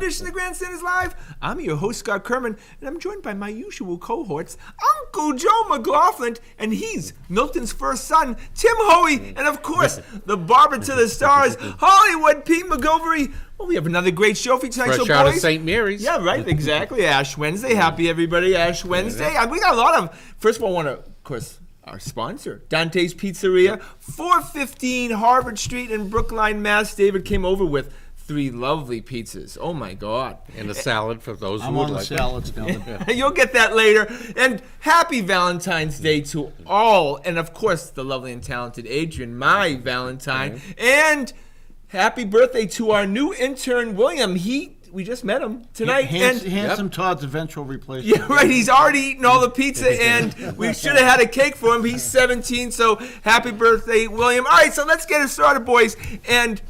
edition of Grandstanders Live. I'm your host, Scott Kerman, and I'm joined by my usual cohorts, Uncle Joe McLaughlin, and he's Milton's first son, Tim Hoey, and of course, the barber to the stars, Hollywood Pete McGilvery. Well, we have another great show for you tonight. Fresh out of St. Mary's. Yeah, right, exactly. Ash Wednesday. Happy, everybody, Ash Wednesday. We got a lot of, first of all, I want to, of course, our sponsor, Dante's Pizzeria, 415 Harvard Street in Brookline, Mass. David came over with 3 lovely pizzas. Oh, my God. And a salad for those who would like. I'm on the salads now. You'll get that later. And happy Valentine's Day to all. And, of course, the lovely and talented Adrian, my Valentine. Okay. And happy birthday to our new intern, William. We just met him tonight. Handsome Todd's eventual replacement. Yeah, right. He's already eaten all the pizza, and we should have had a cake for him. He's 17, so happy birthday, William. All right, so let's get it started, boys. And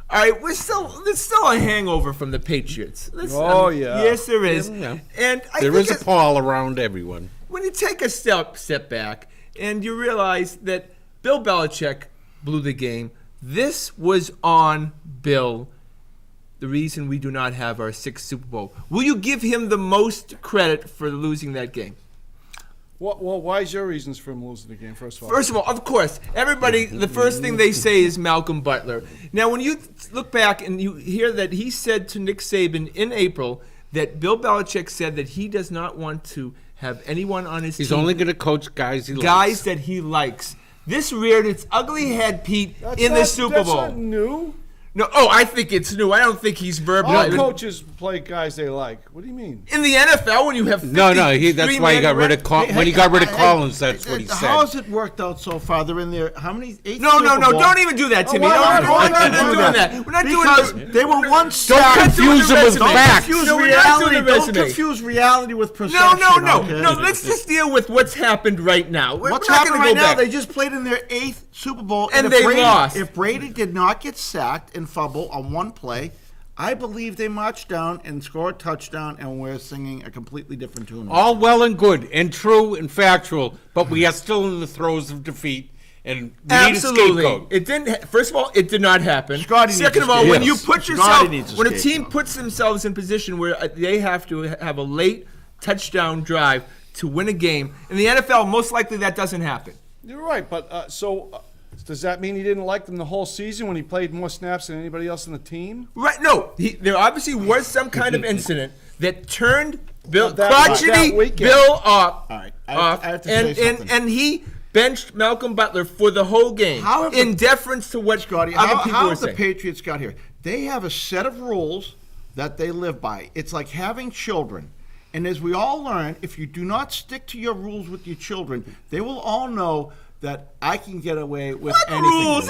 all right, there's still a hangover from the Patriots. Yeah. Yes, there is. Yeah. And there is a pall around everyone. When you take a step back and you realize that Bill Belichick blew the game, this was on Bill. The reason we do not have our 6th Super Bowl. Will you give him the most credit for losing that game? Well, why is your reasons for him losing the game, first of all? First of all, of course, everybody, the first thing they say is Malcolm Butler. Now, when you look back and you hear that he said to Nick Saban in April that Bill Belichick said that he does not want to have anyone on his team. He's only going to coach guys that he likes. This reared its ugly head, Pete, in the Super Bowl. That's not new. No, I think it's new. I don't think he's verbal. All coaches play guys they like. What do you mean? In the NFL, when you have 50, that's why he got rid of when he got rid of Collins. That's what he said. How has it worked out so far? They're in there. How many? 8 No! Don't even do that, Timmy. We're not doing that. We're not doing because they were one star. Don't confuse them with facts. Don't confuse reality with perception. No. Let's just deal with what's happened right now. What's happened right now? They just played in their 8th Super Bowl, and they lost. If Brady did not get sacked and fumble on one play, I believe they marched down and scored a touchdown, and we're singing a completely different tune. All well and good and true and factual, but we are still in the throes of defeat, and we absolutely need a scapegoat. It didn't. First of all, it did not happen. Second of all, when you put yourself, when a team puts themselves in position where they have to have a late touchdown drive to win a game, in the NFL, most likely that doesn't happen. You're right, but does that mean he didn't like them the whole season when he played more snaps than anybody else on the team? Right. No, there obviously was some kind of incident that turned crotchety Bill off. All right, I have to say something. And he benched Malcolm Butler for the whole game in deference to what other people were saying. How have the Patriots got here? They have a set of rules that they live by. It's like having children. And as we all learn, if you do not stick to your rules with your children, they will all know that I can get away with anything. Rules?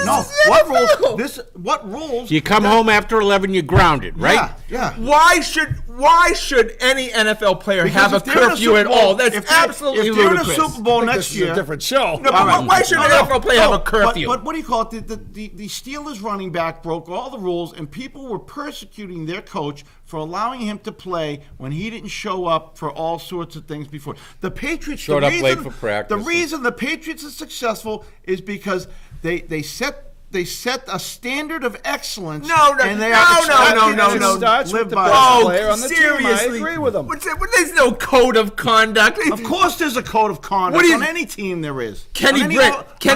What rules? You come home after 11, you're grounded, right? Yeah. Why should any NFL player have a curfew at all? That's absolutely ludicrous. If they're in a Super Bowl next year, a different show. No, but why should an NFL player have a curfew? But what do you call it? The Steelers running back broke all the rules, and people were persecuting their coach for allowing him to play when he didn't show up for all sorts of things before. The Patriots showed up late for practice. The reason the Patriots are successful is because they set a standard of excellence. No. Live by the player on the seriously. Team. I agree with him. There's no code of conduct. Of course there's a code of conduct. On any team there is. Kenny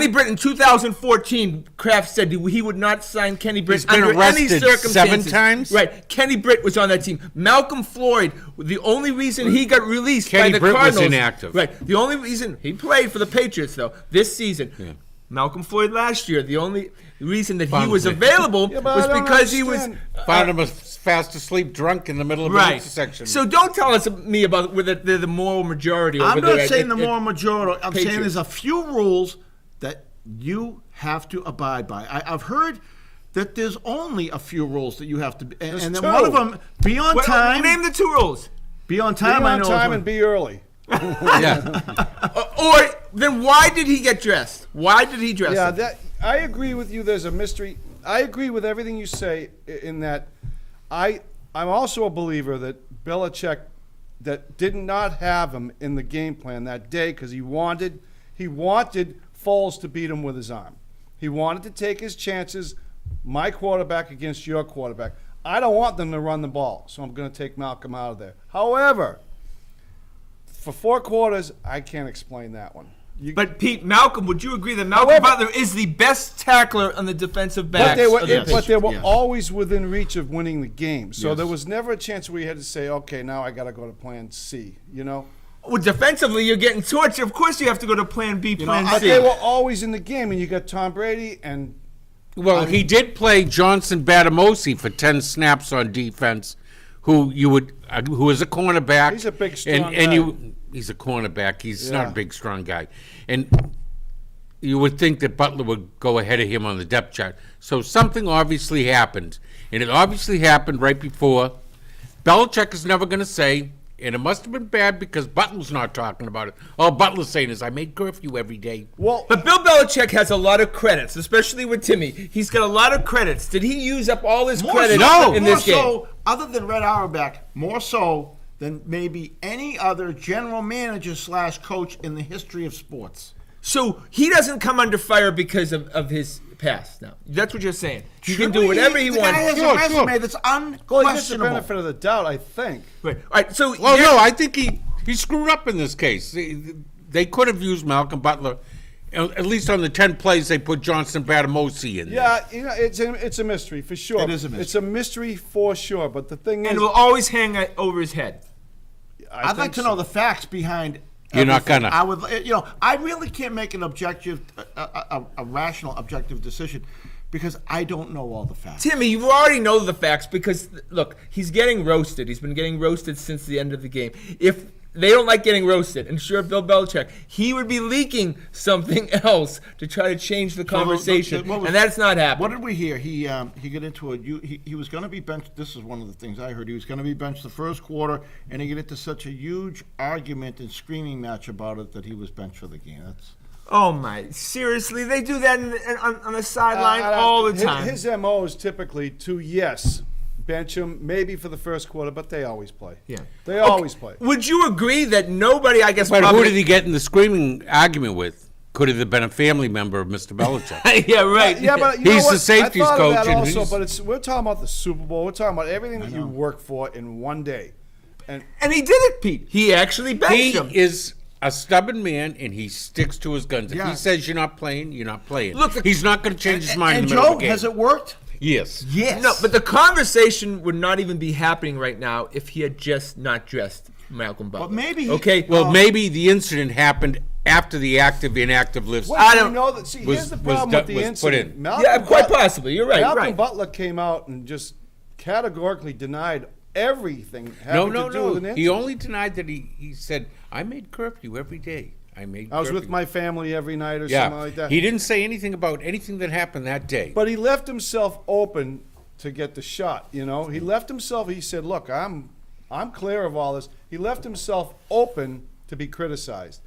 Britt in 2014, Kraft said he would not sign Kenny Britt under any circumstances. 7 times? Right. Kenny Britt was on that team. Malcolm Floyd, the only reason he got released by the Cardinals. Was inactive. Right. The only reason he played for the Patriots, though, this season. Yeah. Malcolm Floyd last year, the only reason that he was available was because he was found him fast asleep, drunk in the middle of an intersection. So don't tell me about whether they're the moral majority. I'm not saying the moral majority. I'm saying there's a few rules that you have to abide by. I've heard that there's only a few rules that you have to, and then one of them: be on time. Name the 2 rules. Be on time. Be on time and be early. Or then why did he get dressed? Why did he dress up? I agree with you. There's a mystery. I agree with everything you say in that I'm also a believer that Belichick that did not have him in the game plan that day because he wanted Foles to beat him with his arm. He wanted to take his chances, my quarterback against your quarterback. I don't want them to run the ball, so I'm going to take Malcolm out of there. However, for 4 quarters, I can't explain that one. But Pete, Malcolm, would you agree that Malcolm Butler is the best tackler on the defensive back? But they were Yes. always within reach of winning the game. So Yes. there was never a chance where you had to say, okay, now I got to go to plan C, you know? Well, defensively, you're getting tortured. Of course, you have to go to plan B, plan But C. they were always in the game, and you got Tom Brady and Well, he did play Johnson Batamosi for 10 snaps on defense, who is a cornerback. He's a big, strong and guy. he's a cornerback. He's Yeah. not a big, strong guy. And you would think that Butler would go ahead of him on the depth chart. So something obviously happened. And it obviously happened right before. Belichick is never going to say, and it must have been bad because Butler's not talking about it. All Butler's saying is, I made curfew every day. well, But Bill Belichick has a lot of credits, especially with Timmy. He's got a lot of credits. Did he use up all his credits in this game? So, other than Red Auerbach, more so than maybe any other general manager / coach in the history of sports. So he doesn't come under fire because of his past now. That's what you're saying. He can do Truly, whatever he the wants. guy has Sure, a resume sure. that's well, he gets the unquestionable. benefit of the doubt, I think. Right. All right. So Well, no, I think he screwed up in this case. They could have used Malcolm Butler. At least on the 10 plays, they put Johnson Batamosi in there. Yeah, you know, it's a mystery for sure. It is a mystery. It's a mystery for sure. But the thing and is, it will always hang over his head. I'd like to know the facts behind. You're not everything. gonna. I would. I really can't make an objective, a rational, objective decision, because I don't know all the facts. Timmy, you already know the facts because, look, he's getting roasted. He's been getting roasted since the end of the game. If they don't like getting roasted, and sure, Bill Belichick, he would be leaking something else to try to change the conversation, and that's not happening. What did we hear? He got into he was going to be benched. This is one of the things I heard. He was going to be benched the first quarter, and he got into such a huge argument and screaming match about it that he was benched for the game. That's. Oh my! Seriously, they do that on the sideline all the time. His MO is typically to bench him maybe for the first quarter, but they always play. Yeah. They always play. Would you agree that nobody, I guess, But probably, who did he get in the screaming argument with? Could have been a family member of Mr. Belichick. yeah, right. Yeah, but you He's know the what? safeties I thought coach, of that and also, he's- but we're talking about the Super Bowl. We're talking about everything that you work for in one day. And And he did it, Pete. He actually benched He him. is a stubborn man, and he sticks to his guns. If Yeah. he says you're not playing, you're not playing. Look, he's not going to change his mind And in the middle Joe, of the game. has it worked? Yes. Yes. No, but the conversation would not even be happening right now if he had just not dressed Malcolm Butler. But maybe he- Okay. Well, maybe the incident happened after the active-inactive list. Well, I you don't- know that. See, was- here's the was problem done- with the was put incident. in. Malcolm yeah, quite Butler- possibly. You're right. Malcolm right. Butler came out and just categorically denied everything having No, to do with an no. incident. He only denied that he said, I made curfew every day. I was with my family every night or something like that. He didn't say anything about anything that happened that day. But he left himself open to get the shot. You know, he left himself. He said, "Look, I'm clear of all this." He left himself open to be criticized.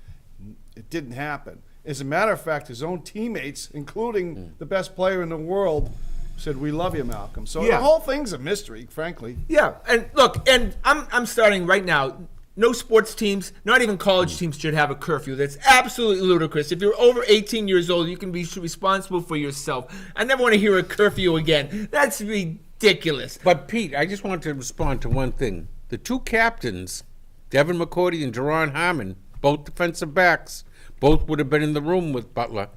It didn't happen. As a matter of fact, his own teammates, including the best player in the world, said, "We love you, Malcolm." So Yeah. the whole thing's a mystery, frankly. Yeah, and look, and I'm starting right now. No sports teams, not even college teams, should have a curfew. That's absolutely ludicrous. If you're over 18 years old, you can be responsible for yourself. I never want to hear a curfew again. That's ridiculous. But, Pete, I just want to respond to one thing. The two captains, Devin McCourty and Jerron Harmon, both defensive backs, both would have been in the room with Butler,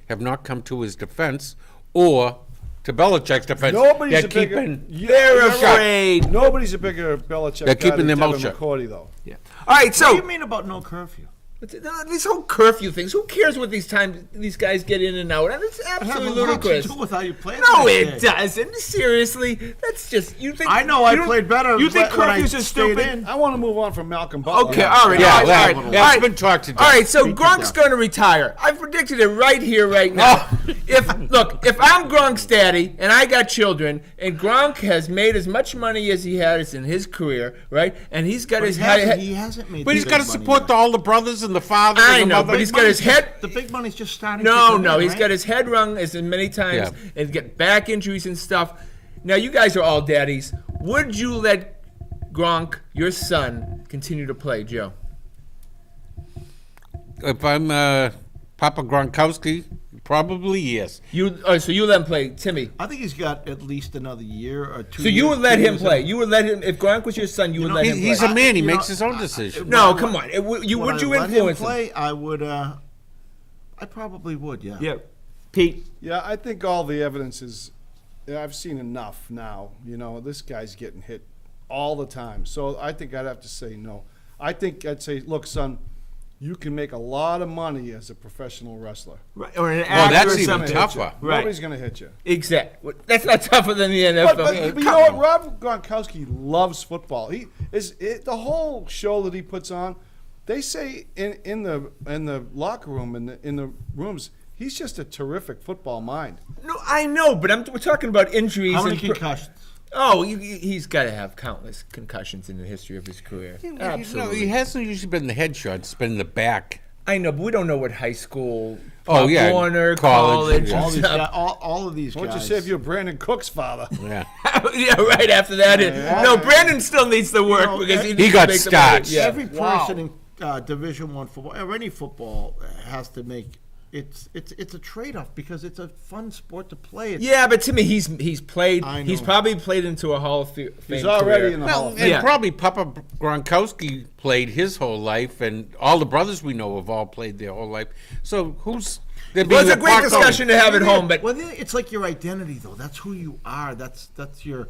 have not come to his defense or to Belichick's defense. Nobody's They're a bigger. keeping- They're You're right. afraid. Nobody's a bigger Belichick They're guy keeping than their mouth Devin shut. McCourty, though. Yeah. All right, What so do you mean about no curfew? these whole curfew things. Who cares what these guys get in and out? And it's It has absolutely a lot to ludicrous. do with how you play. No, that it day. doesn't. Seriously, that's just you think. I know I you don't- played better You think when I curfews are stayed stupid? in. I want to move on from Malcolm Butler. Okay, all right, Yeah, all right, yeah, all right. yeah, All it's right. been talked to All right, so Beat to Gronk's death. going to retire. I predicted it right here, right now. If I'm Gronk's daddy and I got children, and Gronk has made as much money as he has in his career, right? And he's got But his he hasn't made. But he's the got to big money support yet. all the brothers and the father I and the know, mother. but he's got his head. The big money's just starting. No, to come no, in, he's right? got his head wrung as many times Yeah. and get back injuries and stuff. Now, you guys are all daddies. Would you let Gronk, your son, continue to play, Joe? If I'm Papa Gronkowski, Probably yes. So you let him play, Timmy. I think he's got at least another year or 2 So years. you would let 2 him years play. in. You would let him. If Gronk was your son, you would let him play. He's a man. He You makes know, his own decision. No, Would I- come on. Would you Would I let him influence him? play? I would. I probably would. Yeah. Yeah, Pete. Yeah, I think all the evidence is. I've seen enough now. You know, this guy's getting hit all the time. So I think I'd have to say no. I think I'd say, look, son, you can make a lot of money as a professional wrestler. Right, or an Well, actor that's or even something. tougher. Right. Nobody's going to hit you. Exactly. That's not tougher than the NFL. But you know what? Rob Gronkowski loves football. The whole show that he puts on. They say in the locker room in the rooms, he's just a terrific football mind. No, I know, but we're talking about injuries. How many and concussions? Oh, he's got to have countless concussions in the history of his career. No, Absolutely. he hasn't usually been the headshot. It's been the back. I know, but we don't know what high school, Oh, yeah, Warner, college, college, yeah. All and these stuff. guys, all of these Why guys. don't you say if you're Brandon Cook's father? Yeah. Yeah, right after that. No, Brandon still needs to work know, because he needs got to make the starts. money. Yeah. Every Wow. person in Division I football or any football has to make it's a trade-off because it's a fun sport to play. It's, Yeah, but to me, he's played. I know. He's probably played into a Hall of Fame. He's already career. in the Hall Well, of and Fame. Yeah. probably Papa Gronkowski played his whole life, and all the brothers we know have all played their whole life. So who's? It was a great discussion to have at home, but well, it's like your identity though. That's who you are. That's your.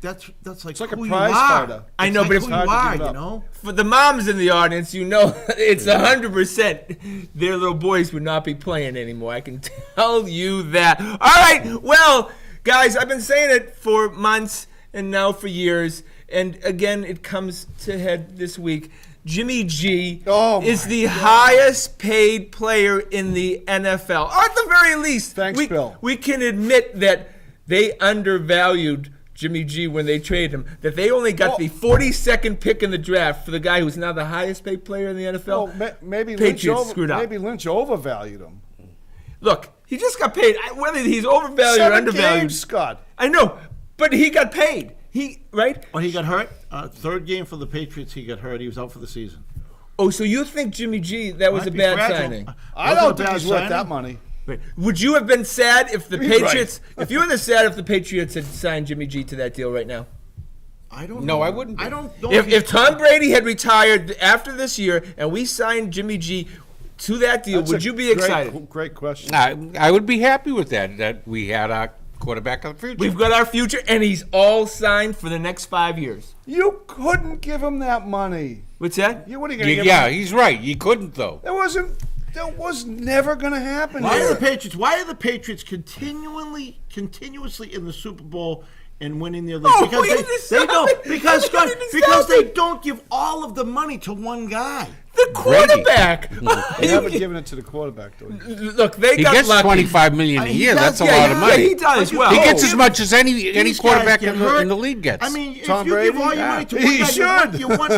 That's like It's like a who prize you are. fighter. I know, It's but like if- who Hard you to are, give it you up. know. for the moms in the audience, you know, it's 100% their little boys would not be playing anymore. I can tell you that. All right, well, guys, I've been saying it for months and now for years, and again, it comes to head this week. Jimmy G Oh, is my the highest paid player in the NFL. Or at the very least, Thanks, Bill. we can admit that they undervalued Jimmy G when they traded him, that they only got the 42nd pick in the draft for the guy who's now the highest paid player in the NFL. Well, maybe Lynch Patriots screwed up. Maybe Lynch overvalued him. Look, he just got paid. Whether he's overvalued or 7 undervalued, games, Scott. I know, but he got paid. Right? Well, he got hurt. Third game for the Patriots, he got hurt. He was out for the season. Oh, so you think Jimmy G, that was Might a be bad fragile. signing? I Wasn't don't a think bad he's worth signing. that money. Right. Would you have been sad if the Right. Patriots, if you were sad if the Patriots had signed Jimmy G to that deal right now? I don't. No, know. I wouldn't. I don't know. If Tom Brady had retired after this year and we signed Jimmy G to that deal, That's would a you be great- excited? Great question. I would be happy with that we had our quarterback of the future. We've got our future, and he's all signed for the next 5 years. You couldn't give him that money. What's that? You what are you going to give Yeah, him? he's right. You couldn't, though. That was never going to happen. Why here. are the Patriots? Why are the Patriots continuously in the Super Bowl and winning their league? Oh, Because we they decided- don't. Because we Scott, decided. because they don't give all of the money to one guy. The quarterback. They haven't given it to the quarterback, though. Look, they He got gets lucky. $25 million a He year. does, That's a yeah, lot of yeah, money. Yeah, he does well. He gets Oh. as much as any These quarterback guys in get hurt. the league gets. I mean, if Tom you give Brady? all your Yeah. money to He one guy,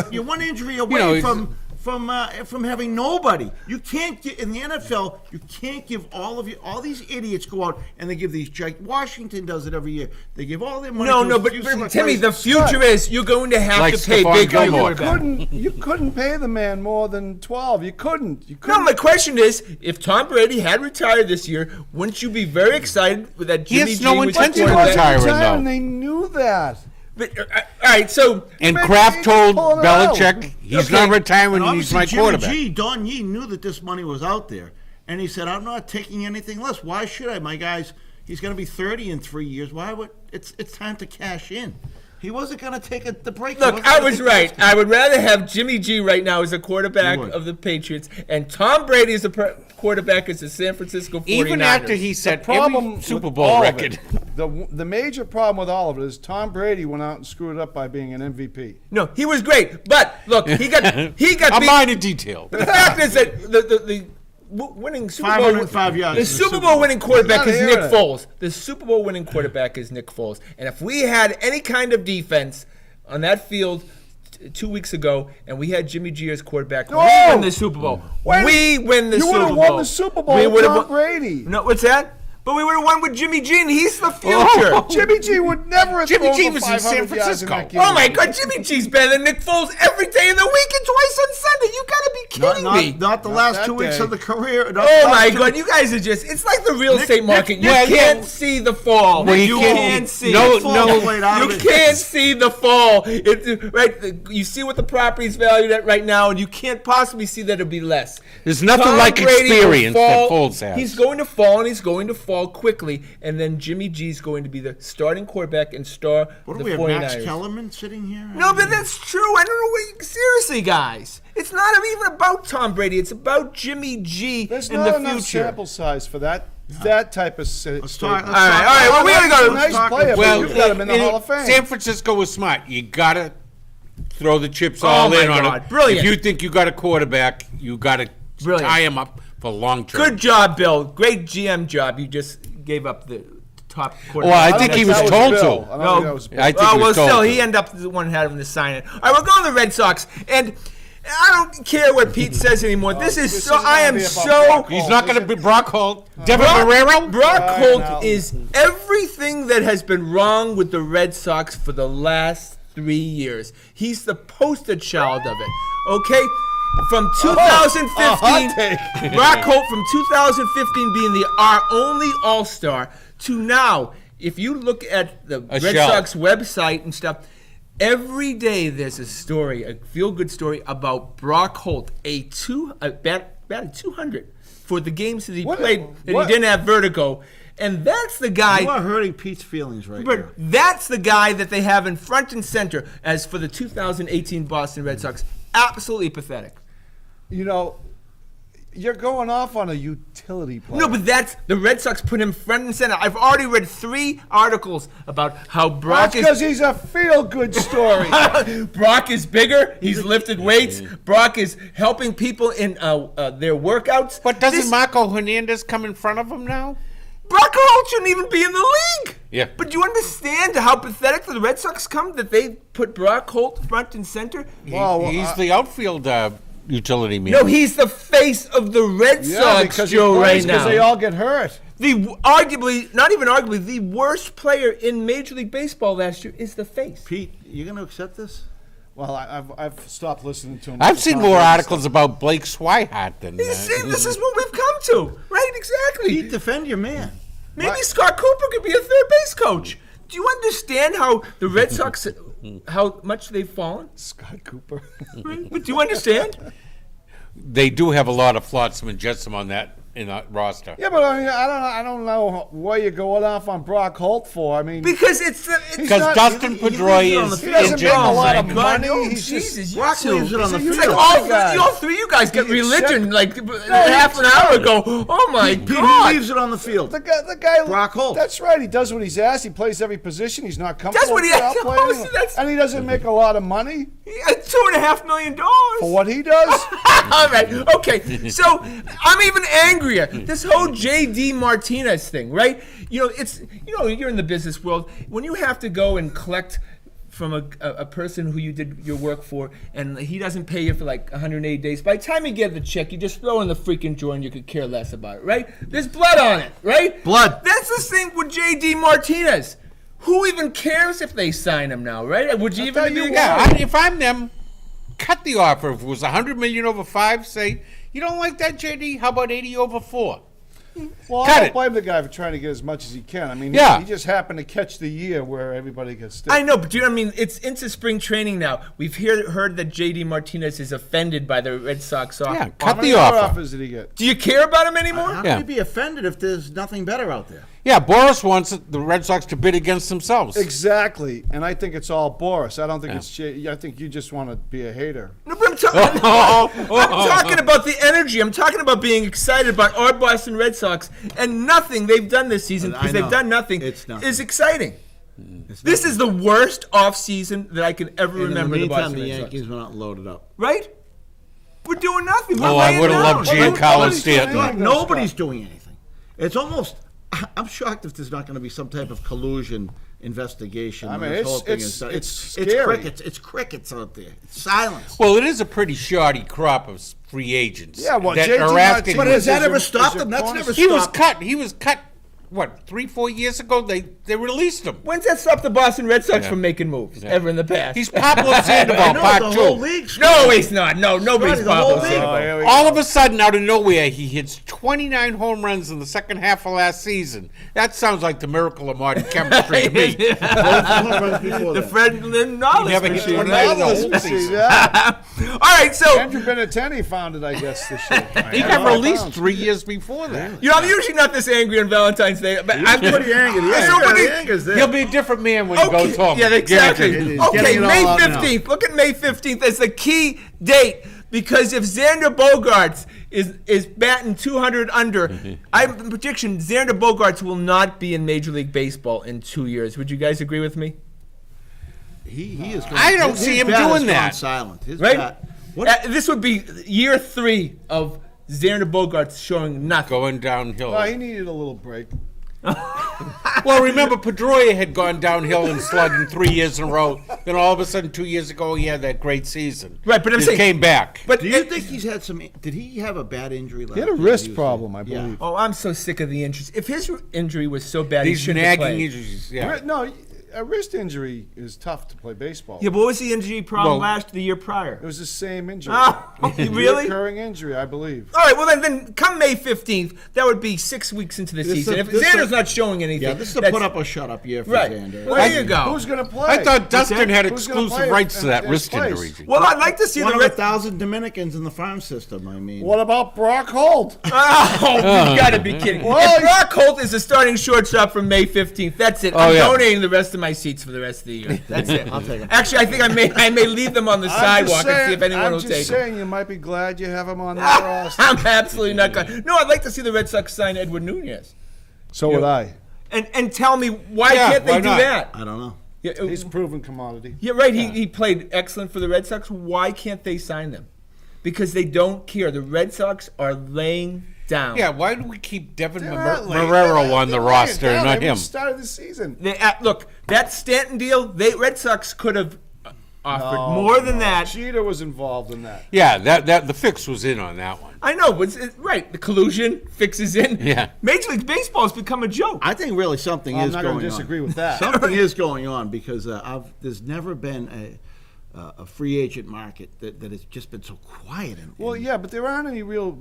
should. you're one injury away know, he's- from having nobody. You can't get in the NFL. You can't give all these idiots go out and they give these. Washington does it every year. They give all their money. No, to no, a but few Timmy, celebrities. the future is you're going to have Like to pay Stephon big for your Gilmore. quarterback. You couldn't pay the man more than 12. You couldn't. No, couldn't. my question is, if Tom Brady had retired this year, wouldn't you be very excited with that He Jimmy has G no was your intention of quarterback? retiring. And though. they knew that. But, all right, so And Maybe Kraft he told pulled it out. Belichick he's Okay. not retiring And and he's obviously my Jimmy quarterback. G, Don Yee knew that this money was out there, and he said, "I'm not taking anything less. Why should I? My guy's he's going to be 30 in 3 years. Why would it's time to cash in." He wasn't going to take the break. He look, wasn't I gonna was take right. the risk. I would rather have Jimmy G right now as a quarterback You would. of the Patriots and Tom Brady as a quarterback as the San Francisco 49ers. Even after he set Problem every Super with Bowl all of record. it, the major problem with all of it is Tom Brady went out and screwed it up by being an MVP. No, he was great, but look, he got A beat. minor detail. The fact is that the winning Super Bowl 505 yards the in the Super Super Bowl Bowl. winning quarterback I'm is not Nick hearing it. Foles. The Super Bowl winning quarterback is Nick Foles. And if we had any kind of defense on that field 2 weeks ago, and we had Jimmy G as quarterback, we No! win the Super Bowl. When- we win the you Super would Bowl. have won the Super Bowl We with would have Tom Brady. No, what's that? But we would have won with Jimmy G, and he's the future. Jimmy G would never have Jimmy thrown G for was in San 500 yards in that Francisco. game. Oh my God, Jimmy G's better than Nick Foles every day of the week and twice on Sunday. You gotta be kidding me. Not the last that 2 weeks day. of the career. Oh my God, you guys are just—it's like the real estate market. You yeah, can't yeah. see the fall. Well, you you can't- can't see. no, it. no. You can't see the fall. Right? You see what the property's valued at right now, and you can't possibly see that it'll be less. There's nothing Tom like Brady will experience that fall. Foles has. He's going to fall, and he's going to fall quickly. And then Jimmy G's going to be the starting quarterback and star What of do the we have, 49ers. Max Kellerman sitting here? No, but that's true. I don't know what. Seriously, guys, it's not even about Tom Brady. It's about Jimmy G There's in not the enough future. sample size for that type of Let's talk. All right. Well, we gotta go. Nice player, Well, but you've got him in the Hall of Fame. San Francisco was smart. You gotta throw the chips Oh all my in on God, him. brilliant. If you think you got a quarterback, you gotta Brilliant. tie him up for long term. Good job, Bill. Great GM job. You just gave up the top quarterback. Well, I think he was that told Bill. to. I don't think that was Bill. I think Oh, he well, was told still, to. he ended up the one who had him to sign it. All right, we're going to the Red Sox, and I don't care what Pete says anymore. This is this so. is I gonna am be about so. Brock He's not going to be Brock Holt. Devin Brock Marrero? Holt now. is everything that has been wrong with the Red Sox for the last 3 years. He's the poster child of it. Okay? From 2015, Brock Holt from 2015 being our only All-Star to now, if you look at the A Red shell. Sox website and stuff, every day there's a story, a feel-good story about Brock Holt, batted 200 for the games that he played that he didn't have vertigo. And that's the guy. You are hurting Pete's feelings right now. But that's the guy that they have in front and center as for the 2018 Boston Red Sox. Absolutely pathetic. You know, you're going off on a utility player. No, but that's the Red Sox put him front and center. I've already read 3 articles about how Brock That's because is. he's a feel-good story. Brock is bigger. He's lifted weights. Brock is helping people in their workouts. But doesn't This- Marco Hernandez come in front of him now? Brock Holt shouldn't even be in the league. Yeah. But do you understand how pathetic the Red Sox come that they put Brock Holt front and center? Well, He's the outfield utility man. No, he's the face of the Red Yeah, Sox, because Joe, right because now. they all get hurt. The arguably, not even arguably, the worst player in Major League Baseball last year is the face. Pete, you going to accept this? Well, I've stopped listening to him. I've seen more articles about Blake Swihart than You see, this is what we've come to, right? Exactly. Pete, defend your man. Maybe Right. Scott Cooper could be a third base coach. Do you understand how the Red Sox, how much they've fallen? Scott Cooper. Right? But do you understand? They do have a lot of flotsam and jetsam on that in that roster. Yeah, but I mean, I don't know why you're going off on Brock Holt for. I mean, Because it's Because not- Dustin he leaves Pedroia it on the is field. He doesn't injured. make a lot of God, money. oh, He's just- Jesus, you Brock two. leaves it on the It's field. like all 3 you guys get He religion accept- like half an hour ago. Oh my Pete, he God. leaves it on the field. The guy, Brock Holt. That's right. He does what he's asked. He plays every position. He's not comfortable. what he without has- playing. that's- And he doesn't make a lot of money $2.5 million. for what he does. All right. Okay. So I'm even angrier. This whole J.D. Martinez thing, right? You know, you're in the business world. When you have to go and collect from a person who you did your work for, and he doesn't pay you for like 180 days. By the time you get the check, you just throw in the freaking drawer and you could care less about it, right? There's blood on it, right? Blood. That's the thing with J.D. Martinez. Who even cares if they sign him now, right? Would you even tell you be Yeah, if I'm them, cut the offer. If it was $100 million over 5, say, you don't like that, JD? How about 80 over 4? Well, Cut I don't it. blame the guy for trying to get as much as he can. I mean, Yeah. he just happened to catch the year where everybody gets stiff. I know, but you know what I mean? It's into spring training now. We've heard that J.D. Martinez is offended by the Red Sox offer. Yeah, How cut many the other offer. offers did he get? Do you care about him anymore? How Yeah. can you be offended if there's nothing better out there? Yeah, Boris wants the Red Sox to bid against themselves. Exactly, and I think it's all Boris. I don't think it's Jay. I think you just want to be a hater. No, but I'm talking about the energy. I'm talking about being excited about our Boston Red Sox, and nothing they've done this season, I because they've know. done nothing, It's nothing. is exciting. It's This is the worst offseason that I can ever in remember the the meantime, Boston the Red Sox. Yankees were not loaded up. Right? We're doing nothing. We're Oh, I laying would have down. loved Well, Giancarlo nobody's doing Stanton. anything. Nobody's doing anything. It's almost. I'm shocked if there's not going to be some type of collusion investigation. I on mean, this it's- whole thing it's- and stuff. it's It's scary. crickets. It's crickets out there. It's silence. Well, it is a pretty shoddy crop of free agents Yeah, well, that JT are asking. But Martinez has that is ever your- stopped is your them? That's corner- never He was stopped. cut. He was cut what, 3-4 years ago, they released him. When's that stopped the Boston Red Sox Yeah. from making moves ever in the past? He's Pablo Sandoval, No, part the two. whole league. no, he's not. No, nobody's Scotty, the whole Pablo league. Sandoval. Oh, here we All go. of a sudden, out of nowhere, he hits 29 home runs in the second half of last season. That sounds like the miracle of modern chemistry to me. The Fred Lynn knowledge never hit machine, one right? in the whole Let's see, season. yeah. All right, so Andrew Benintendi found it, I guess, this year. He got released 3 years before that. I'm usually not this angry on Valentine's Day, but I'm Pretty angry. The anger's there. He'll be a different man when he goes home. Yeah, exactly. Guaranteed. He's Okay, getting it May all out now. 15th. Look at May 15th as the key date because if Xander Bogaerts is batting 200 under, I'm prediction Xander Bogaerts will not be in Major League Baseball in 2 years. Would you guys agree with me? He is. I don't his see him bat has doing gone that. Silent. His Right? bat. What? This would be year 3 of Xander Bogaerts showing nothing. Going downhill. Well, he needed a little break. Well, remember, Pedroia had gone downhill and slugging 3 years in a row. Then all of a sudden, 2 years ago, he had that great season. Right, but I'm He saying- came back. But Do you think he's had some? Did he have a bad injury last He had a year? wrist was- problem, I Yeah. believe. Oh, I'm so sick of the injuries. If his injury was so bad, he These shouldn't have nagging played. injuries, yeah. No, a wrist injury is tough to play baseball. Yeah, but what was the injury problem Well- the year prior? It was the same injury. Oh, really? Recurring injury, I believe. All right, well then come May 15th, that would be 6 weeks into the This season. is- If this Xander's is- not showing anything, Yeah, this is a that's- put up or shut up year for Right. Xander. Well, there you go. Who's going to play? I thought Dustin had Who's gonna exclusive play rights to that in his wrist place? injury. Well, I'd like to see One the of rest. 1,000 Dominicans in the farm system. I mean, What about Brock Holt? Oh, you gotta be kidding. Well, If Brock Holt is the starting shortstop from May 15th, that's it. I'm yeah. donating the rest of my seats for the rest of the year. That's it. I'll take 'em. Actually, I think I may leave them on the sidewalk and see if anyone will take I'm just them. saying, you might be glad you have him on that roster. I'm absolutely not going. No, I'd like to see the Red Sox sign Edward Nunez. So would I. And tell me why Yeah, can't they why do not? that? I don't know. Yeah, He's a proven commodity. yeah, right. He played excellent for the Red Sox. Why can't they sign them? Because they don't care. The Red Sox are laying down. Yeah, why do we keep Devin They're not laying- Marrero they're- on the they're roster laying and down. not They him? started the season. Look, that Stanton deal, Red Sox could have offered more than that. Jeter was involved in that. Yeah, that the fix was in on that one. I know, but right, the collusion fixes in. Yeah. Major League Baseball has become a joke. I think really something I'm is not going going to on. disagree with that. Something is going on because there's never been a free agent market that has just been so quiet. Well, yeah, but there aren't any real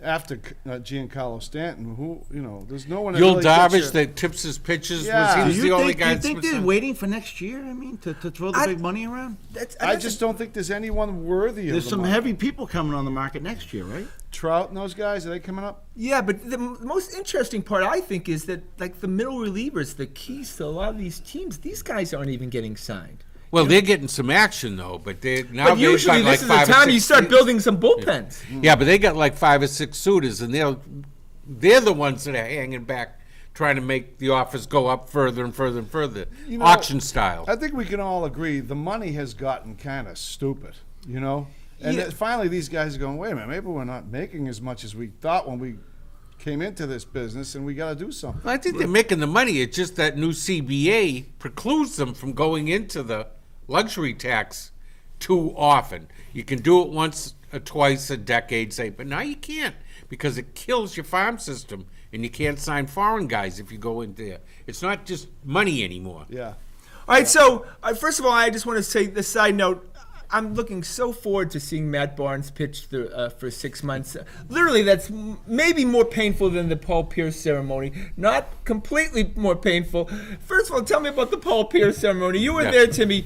after Giancarlo Stanton. Who there's no one. that Yul really gets Darvish your- that tips his pitches Yeah. was he Do was you the only think, guy. do you that's think been they're signed. waiting for next year? I mean, to throw the big money around? I just don't think there's anyone worthy There's of the some money. heavy people coming on the market next year, right? Trout and those guys. Are they coming up? Yeah, but the most interesting part, I think, is that like the middle relievers, the keys to a lot of these teams, these guys aren't even getting signed. Well, they're getting some action though, but they now But they've usually got this like is 5 the or time 6 you start building some bullpens. Yeah, but they got like 5 or 6 suitors, and they're the ones that are hanging back, trying to make the offers go up further and further and further, You know, auction style. I think we can all agree the money has gotten kind of stupid, And Yeah. then finally these guys are going, wait a minute, maybe we're not making as much as we thought when we came into this business, and we got to do something. I think they're making the money. It's just that new CBA precludes them from going into the luxury tax too often. You can do it once or twice a decade, say, but now you can't because it kills your farm system, and you can't sign foreign guys if you go in there. It's not just money anymore. Yeah. All right, so first of all, I just want to say the side note. I'm looking so forward to seeing Matt Barnes pitch for 6 months. Literally, that's maybe more painful than the Paul Pierce ceremony. Not completely more painful. First of all, tell me about the Paul Pierce ceremony. You were Yeah. there, Timmy.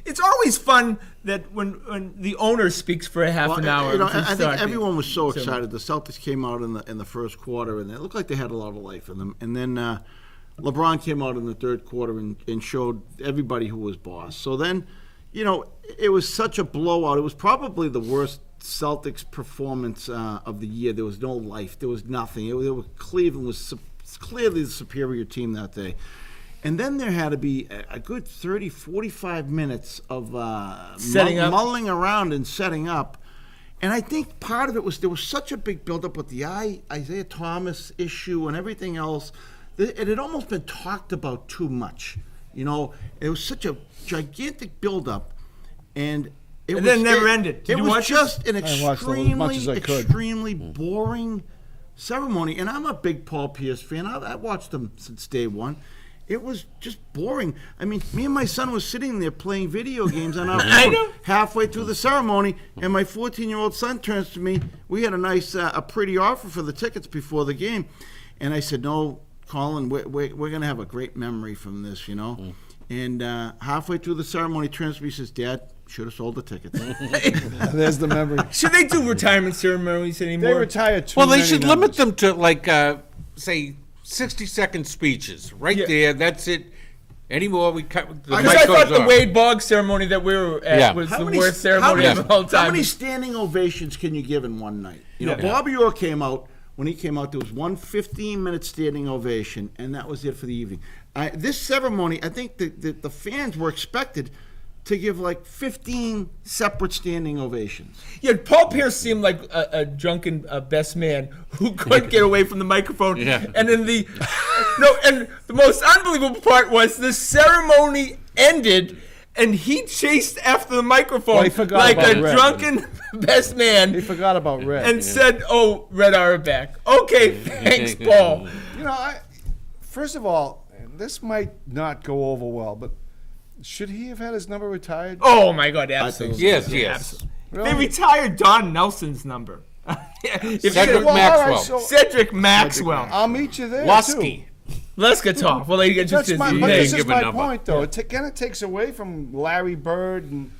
It's always fun that when the owner speaks for a half an hour. I to think start the everyone was so ceremony. excited. The Celtics came out in the first quarter, and it looked like they had a lot of life in them. And then LeBron came out in the third quarter and showed everybody who was boss. So then, it was such a blowout. It was probably the worst Celtics performance of the year. There was no life. There was nothing. Cleveland was clearly the superior team that day. And then there had to be a good 30, 45 minutes of Setting up. mulling around and setting up. And I think part of it was there was such a big buildup with the Isaiah Thomas issue and everything else. It had almost been talked about too much. It was such a gigantic buildup, and And then it never ended. Did It you was watch it? just an I watched as much as I could. extremely boring ceremony, and I'm a big Paul Pierce fan. I watched him since day one. It was just boring. I mean, me and my son was sitting there playing video games on our phone halfway through the ceremony, and my 14-year-old son turns to me. We had a pretty offer for the tickets before the game, and I said, "No, Colin, we're going to have a great memory from this, you know." And halfway through the ceremony, he turns to me and says, "Dad, should have sold the tickets." There's the memory. Should they do retirement ceremonies anymore? They retire too Well, they many should numbers. limit them to say 60-second speeches. Right there, that's it. Any more, we cut. The Because mic I thought goes the off. Wade Boggs ceremony that we were at was the worst ceremony of all time. How many standing ovations can you give in one night? You know, Yeah. Bobby Orr came out. When he came out, there was one 15-minute standing ovation, and that was it for the evening. This ceremony, I think the fans were expected to give like 15 separate standing ovations. Yeah, Paul Pierce seemed like a drunken best man who couldn't get away from the microphone. Yeah. And then and the most unbelievable part was the ceremony ended, and he chased after the microphone Well, he forgot like about a Red. drunken best man They forgot about Red. and said, "Oh, Red Auerbach. Okay, thanks, Paul." You know, first of all, and this might not go over well, but should he have had his number retired? Oh my God, absolutely. Yes, Yeah, yes. absolutely. Really? They retired Don Nelson's number. If Cedric you- Well, all right, Maxwell. so Cedric Maxwell. I'll meet you there Lusky. too. Let's get off. Well, they get just That's his my, name. but this is give a my number. point, though. It kind of takes away from Larry Bird and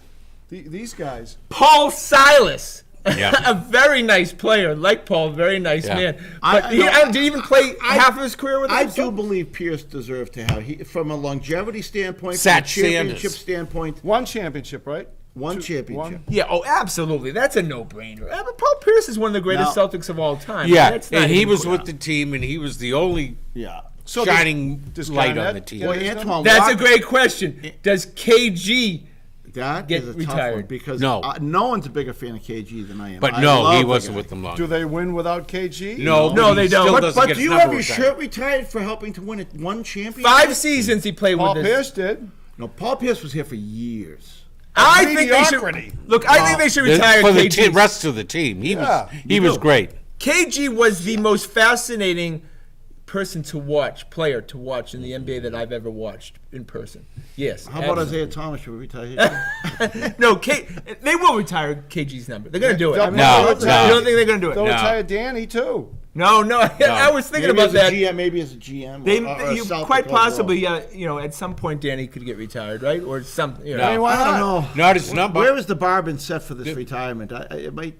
these guys. Paul Silas. Yeah. A very nice player, like Paul, very nice Yeah. man. But I- did he even play half of his career with us? I do believe Pierce deserved to have, from a longevity standpoint, Satch from a championship Sanders. standpoint, One championship, right? one Two- championship. one. Yeah, oh, absolutely. That's a no-brainer. But Paul Pierce is one of the greatest Now- Celtics of all time. Yeah, That's not and he even was close. with the team, and he was the only Yeah. So shining does light on Garnett the team. get Boy, his Antoine That's a Walker- great question. Does KG... That get is a tough retired. one because No. No one's a bigger fan of KG than I am. But I no, love he the wasn't guy. with them long. Do they win without KG? No, No, but they he don't. still But- doesn't But get do his you number have your retired. shirt retired for helping to win one championship? 5 seasons he played Paul with Pierce us. did. No, Paul Pierce was here for years. I think they should... Mediocrity. Look, I think they should The- retire for the KG. rest of the team. He Yeah, he was great. KG was the most fascinating person to watch, player to watch in the NBA that I've ever watched in person. Yes. How about absolutely. Isaiah Thomas? Should we retire him? No, they will retire KG's number. They're going to do it. No, I mean, no, you don't no. think they're going to do They'll it? No. retire Danny too. No. I was thinking Maybe about as a that. GM, maybe as a GM. They, or a you Celtic quite overall. possibly, at some point, Danny could get retired, right? Or something. You know. No. I mean, why I don't not? know. Not his number. Where is the bar been set for this retirement? It might.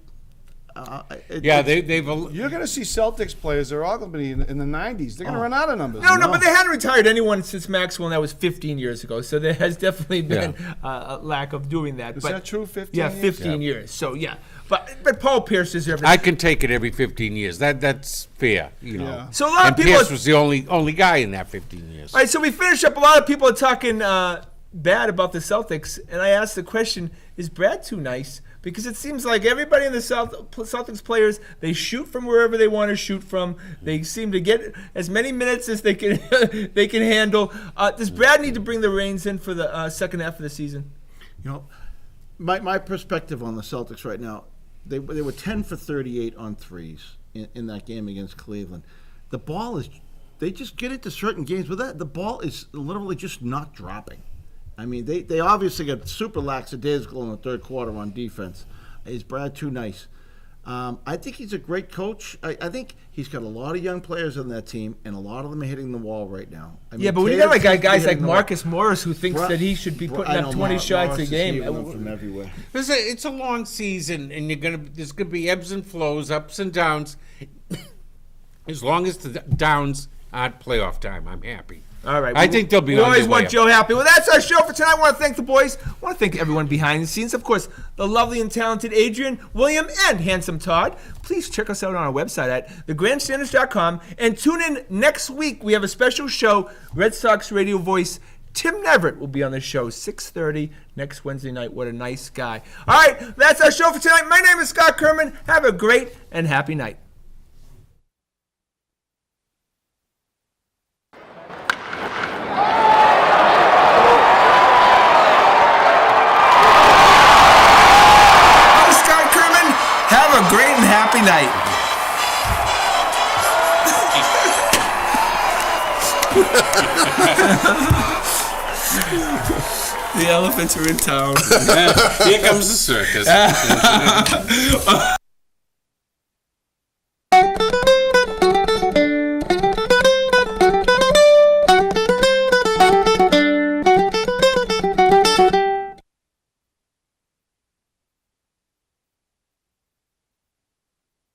Yeah, it's- they've. You're going to see Celtics players. They're all going to be in the 90s. They're going to run out of numbers. No, but they hadn't retired anyone since Maxwell, and that was 15 years ago. So there has definitely been a lack of doing that. Is but, that true? 15 Yeah, years? 15 years. So, yeah. But Paul Pierce deserves it. I can take it every 15 years. That's fair, you know. Yeah. So a lot of And people... Pierce was the only guy in that 15 years. All right, so we finish up. A lot of people are talking bad about the Celtics, and I asked the question, is Brad too nice? Because it seems like everybody in the Celtics players, they shoot from wherever they want to shoot from. They seem to get as many minutes as they can they can handle. Does Brad need to bring the reins in for the second half of the season? You know, my perspective on the Celtics right now, they were 10 for 38 on threes in that game against Cleveland. The ball is, they just get into certain games with that. The ball is literally just not dropping. I mean, they obviously got super lackadaisical in the third quarter on defense. Is Brad too nice? I think he's a great coach. I think he's got a lot of young players on that team, and a lot of them are hitting the wall right now. I mean, Yeah, but when you Tatum got like seems to be guys like hitting the wall. Marcus Morris who thinks Bru- that he should be putting I up know 20 shots Morris a is game. heaving them from everywhere. It's a long season, and there's gonna be ebbs and flows, ups and downs. As long as the downs aren't playoff time, I'm happy. All right. I think they'll be We on always their way want up. Joe happy. Well, that's our show for tonight. I want to thank the boys. I want to thank everyone behind the scenes. Of course, the lovely and talented Adrian, William, and handsome Todd. Please check us out on our website at thegrandstanders.com. And tune in next week. We have a special show. Red Sox radio voice Tim Neverett will be on the show 6:30 next Wednesday night. What a nice guy. All right, that's our show for tonight. My name is Scott Kerman. Have a great and happy night. I'm Scott Kerman. Have a great and happy night. The elephants are in town. Here comes the circus.